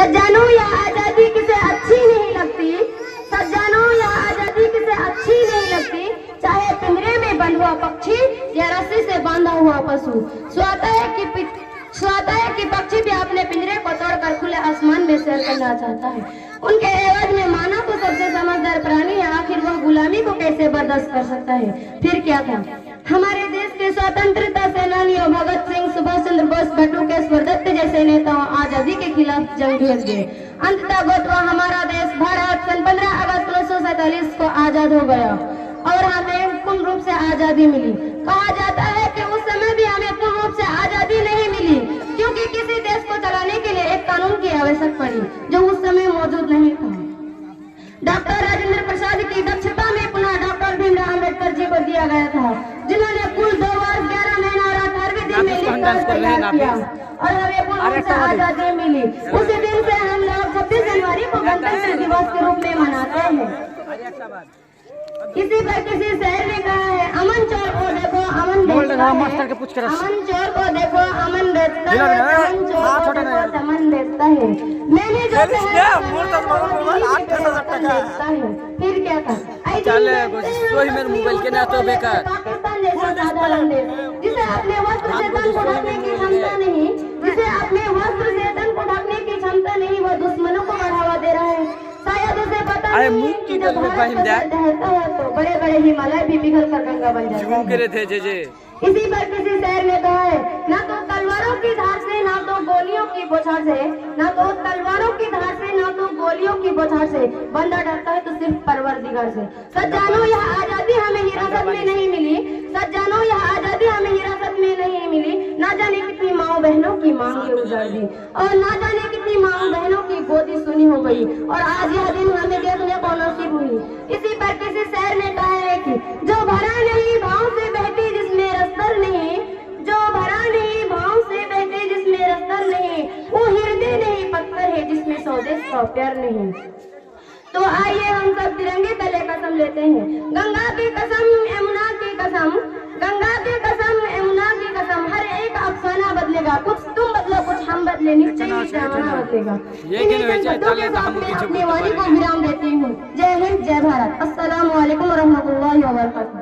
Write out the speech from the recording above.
सज्जनों, यह आजादी किसे अच्छी नहीं लगती। सज्जनों, यह आजादी किसे अच्छी नहीं लगती, चाहे पिंजरे में बंद हुआ पक्षी या रस्सी से बांधा हुआ पशु। स्वाता है कि पक्षी भी अपने पिंजरे को तोड़कर खुले आसमान में सैर करना चाहता है। उनके एवज में मानव तो सबसे समझदार प्राणी है, आखिर वह गुलामी को कैसे बर्दाश्त कर सकता है। फिर क्या था, हमारे देश के स्वतंत्रता सेनानियों भगत सिंह, सुभाष चंद्र बोस, बटुकेश्वर दत्त जैसे नेताओं आजादी के खिलाफ जंग भेज गए। अंततः गोतवा हमारा देश भारत सन 15 अगस्त 1947 को आजाद हो गया और हमें पूर्ण रूप से आजादी मिली। कहा जाता है कि उस समय भी हमें पूर्ण रूप से आजादी नहीं मिली, क्योंकि किसी देश को चलाने के लिए एक कानून की आवश्यकता पड़ी जो उस समय मौजूद नहीं था। डॉक्टर राजेंद्र प्रसाद की दक्षता में पुनः डॉक्टर भीमराव अम्बेडकर जी को दिया गया था, जिन्होंने कुल 2 वर्ष 11 महीना और 18वें दिन में लिखकर तैयार किया और हमें पूर्ण रूप से आजादी मिली। उसी दिन से हम लोग 26 जनवरी को गणतंत्र दिवस के रूप में मनाते हैं। किसी पर किसी शहर में कहा है, अमन चोर को देखो अमन बेचता है, अमन चोर को देखो अमन बेचता है, अमन चोर को देखो चमन बेचता है। मैंने जो बेचता है। फिर क्या था, पाकिस्तान जैसा साधारण देश जिसे अपने वस्त्र से तन को ढकने की क्षमता नहीं, जिसे अपने वस्त्र से तन को ढकने की क्षमता नहीं, वह दुश्मनों को बढ़ावा दे रहा है। शायद उसे पता नहीं कि जब भारत ढहता है तो बड़े बड़े हिमालय भी पिघल कर गंगा बन जाता है। इसी पर किसी शहर में कहा है, ना तो तलवारों की धार से, ना तो गोलियों की बौछार से, ना तो तलवारों की धार से, ना तो गोलियों की बौछार से, बंदा डरता है तो सिर्फ परवरदिगार से। सज्जनों, यह आजादी हमें हिरासत में नहीं मिली। सज्जनों, यह आजादी हमें हिरासत में नहीं मिली। ना जाने कितनी माओ बहनों की मांगे उजाड़ दी और ना जाने कितनी माओ बहनों की गोदी सुनी हो गई और आज यह दिन हमें देखने को नसीब हुई। इसी पर किसी शहर ने कहा है कि जो भरा नहीं भाव से बहती जिसमें रस्तर नहीं, जो भरा नहीं भाव से बहती जिसमें रस्तर नहीं, वो हृदय नहीं पत्थर है जिसमें स्वदेश का प्यार नहीं। तो आइए हम सब तिरंगे तले कसम लेते हैं, गंगा की कसम, यमुना की कसम, गंगा की कसम, यमुना की कसम। हर एक अफसाना बदलेगा, कुछ तुम बदलो कुछ हम बदले, निश्चय ही जमाना बदलेगा। अपनी वाणी को विराम देती हूँ। जय हिंद, जय भारत। अस्सलामु अलैकुम व रहमतुल्लाहि व बरकातहू।